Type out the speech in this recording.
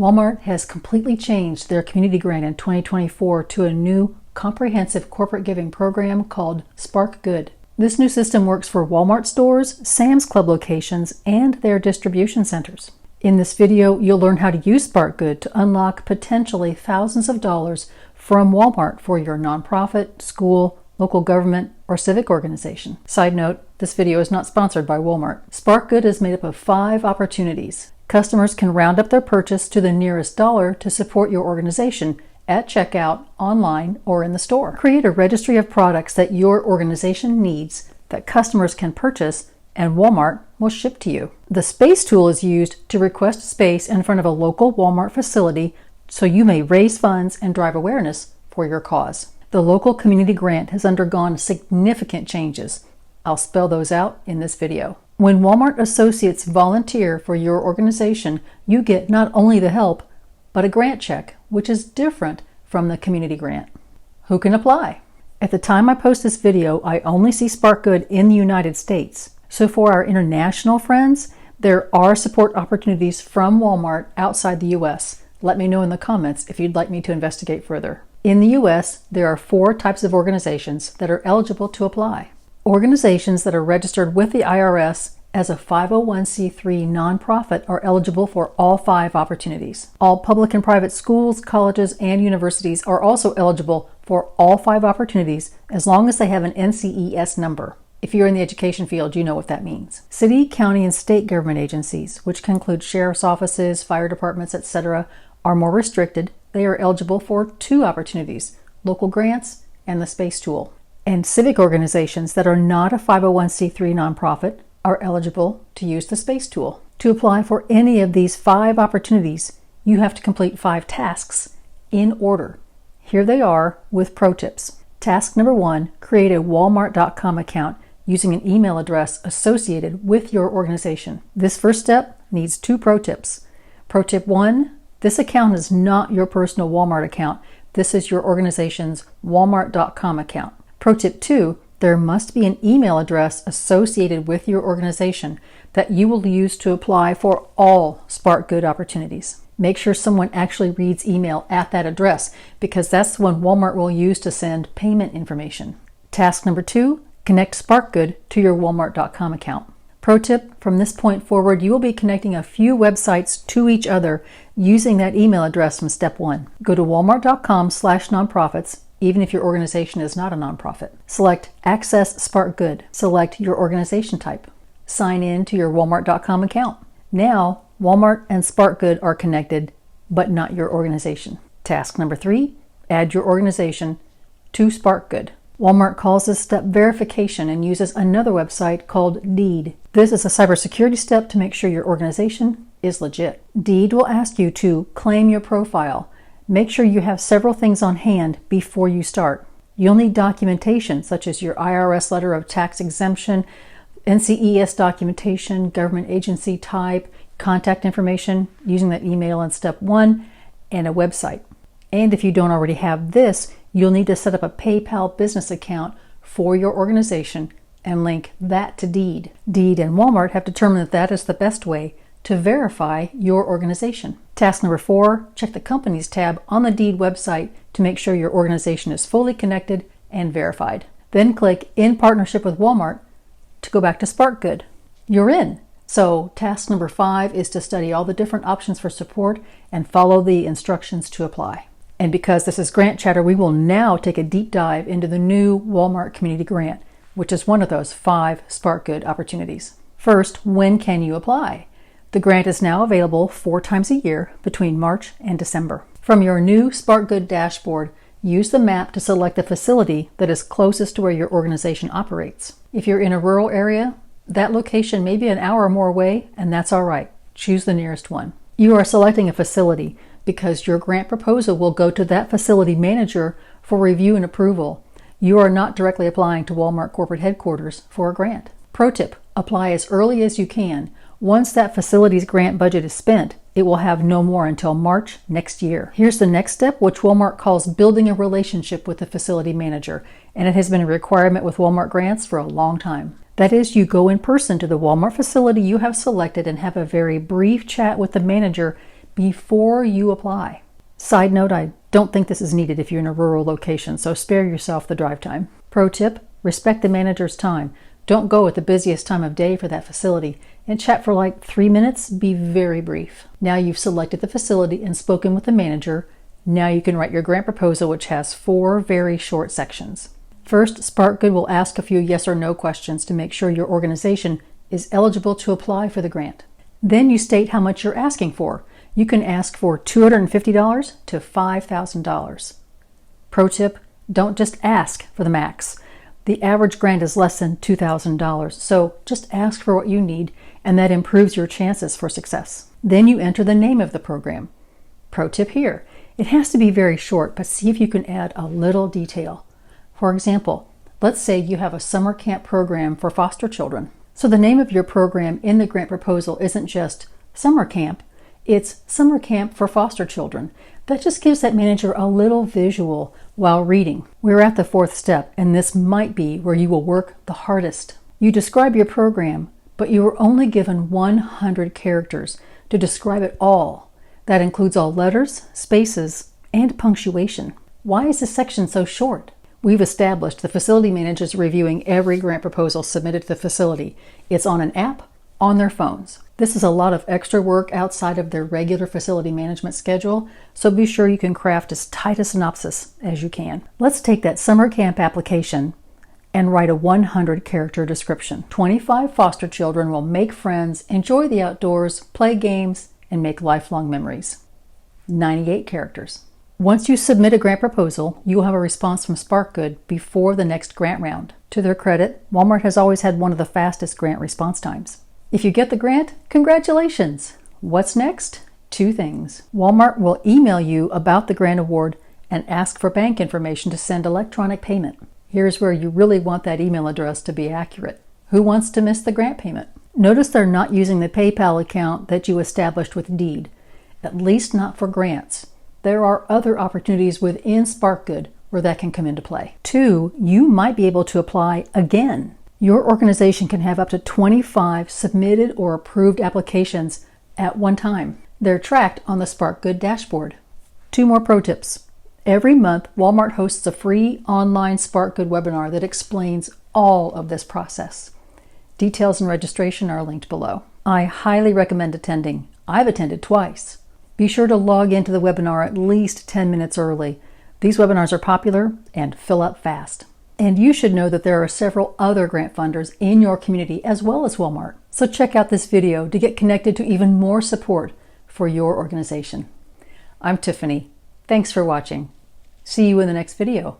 Walmart has completely changed their community grant in 2024 to a new comprehensive corporate giving program called SparkGood. This new system works for Walmart stores, Sam's Club locations, and their distribution centers. In this video, you'll learn how to use SparkGood to unlock potentially thousands of dollars from Walmart for your nonprofit, school, local government, or civic organization. Side note, this video is not sponsored by Walmart. SparkGood is made up of 5 opportunities. Customers can round up their purchase to the nearest dollar to support your organization at checkout, online, or in the store. Create a registry of products that your organization needs that customers can purchase, and Walmart will ship to you. The space tool is used to request space in front of a local Walmart facility so you may raise funds and drive awareness for your cause. The local community grant has undergone significant changes. I'll spell those out in this video. When Walmart associates volunteer for your organization, you get not only the help, but a grant check, which is different from the community grant. Who can apply? At the time I post this video, I only see SparkGood in the United States. So for our international friends, there are support opportunities from Walmart outside the US. Let me know in the comments if you'd like me to investigate further. In the US, there are 4 types of organizations that are eligible to apply. Organizations that are registered with the IRS as a 501c3 nonprofit are eligible for all 5 opportunities. All public and private schools, colleges, and universities are also eligible for all 5 opportunities as long as they have an NCES number. If you're in the education field, you know what that means. City, county, and state government agencies, which can include sheriff's offices, fire departments, etc., are more restricted. They are eligible for 2 opportunities, local grants and the space tool. And civic organizations that are not a 501c3 nonprofit are eligible to use the space tool. To apply for any of these 5 opportunities, you have to complete 5 tasks in order. Here they are with pro tips. Task number 1, create a walmart.com account using an email address associated with your organization. This first step needs 2 pro tips. Pro tip 1, this account is not your personal Walmart account. This is your organization's walmart.com account. Pro tip 2, there must be an email address associated with your organization that you will use to apply for all SparkGood opportunities. Make sure someone actually reads email at that address because that's the one Walmart will use to send payment information. Task number 2, connect SparkGood to your walmart.com account. Pro tip, from this point forward, you will be connecting a few websites to each other using that email address from step 1. Go to walmart.com/nonprofits, even if your organization is not a nonprofit. Select Access SparkGood. Select your organization type. Sign in to your walmart.com account. Now, Walmart and SparkGood are connected, but not your organization. Task number 3, add your organization to SparkGood. Walmart calls this step verification and uses another website called Deed. This is a cybersecurity step to make sure your organization is legit. Deed will ask you to claim your profile. Make sure you have several things on hand before you start. You'll need documentation such as your IRS letter of tax exemption, NCES documentation, government agency type, contact information using that email in step 1, and a website. And if you don't already have this, you'll need to set up a PayPal business account for your organization and link that to Deed. Deed and Walmart have determined that that is the best way to verify your organization. Task number 4, check the Companies tab on the Deed website to make sure your organization is fully connected and verified. Then click In Partnership with Walmart to go back to SparkGood. You're in! So task number 5 is to study all the different options for support and follow the instructions to apply. And because this is Grant Chatter, we will now take a deep dive into the new Walmart Community Grant, which is one of those 5 SparkGood opportunities. First, when can you apply? The grant is now available 4 times a year between March and December. From your new SparkGood dashboard, use the map to select the facility that is closest to where your organization operates. If you're in a rural area, that location may be an hour or more away, and that's all right. Choose the nearest one. You are selecting a facility because your grant proposal will go to that facility manager for review and approval. You are not directly applying to Walmart corporate headquarters for a grant. Pro tip, apply as early as you can. Once that facility's grant budget is spent, it will have no more until March next year. Here's the next step, which Walmart calls building a relationship with the facility manager, and it has been a requirement with Walmart grants for a long time. That is, you go in person to the Walmart facility you have selected and have a very brief chat with the manager before you apply. Side note, I don't think this is needed if you're in a rural location, so spare yourself the drive time. Pro tip, respect the manager's time. Don't go at the busiest time of day for that facility and chat for like 3 minutes. Be very brief. Now you've selected the facility and spoken with the manager. Now you can write your grant proposal, which has 4 very short sections. First, SparkGood will ask a few yes or no questions to make sure your organization is eligible to apply for the grant. Then you state how much you're asking for. You can ask for $250 to $5,000. Pro tip, don't just ask for the max. The average grant is less than $2,000, so just ask for what you need, and that improves your chances for success. Then you enter the name of the program. Pro tip here, it has to be very short, but see if you can add a little detail. For example, let's say you have a summer camp program for foster children. So the name of your program in the grant proposal isn't just summer camp, it's summer camp for foster children. That just gives that manager a little visual while reading. We're at the 4th step, and this might be where you will work the hardest. You describe your program, but you are only given 100 characters to describe it all. That includes all letters, spaces, and punctuation. Why is this section so short? We've established the facility manager is reviewing every grant proposal submitted to the facility. It's on an app, on their phones. This is a lot of extra work outside of their regular facility management schedule, so be sure you can craft as tight a synopsis as you can. Let's take that summer camp application and write a 100-character description. 25 foster children will make friends, enjoy the outdoors, play games, and make lifelong memories. 98 characters. Once you submit a grant proposal, you will have a response from SparkGood before the next grant round. To their credit, Walmart has always had one of the fastest grant response times. If you get the grant, congratulations! What's next? 2 things. Walmart will email you about the grant award and ask for bank information to send electronic payment. Here's where you really want that email address to be accurate. Who wants to miss the grant payment? Notice they're not using the PayPal account that you established with Deed, at least not for grants. There are other opportunities within SparkGood where that can come into play. 2, you might be able to apply again. Your organization can have up to 25 submitted or approved applications at one time. They're tracked on the SparkGood dashboard. 2 more pro tips. Every month, Walmart hosts a free online SparkGood webinar that explains all of this process. Details and registration are linked below. I highly recommend attending. I've attended twice. Be sure to log into the webinar at least 10 minutes early. These webinars are popular and fill up fast. And you should know that there are several other grant funders in your community as well as Walmart. So check out this video to get connected to even more support for your organization. I'm Tiffany. Thanks for watching. See you in the next video.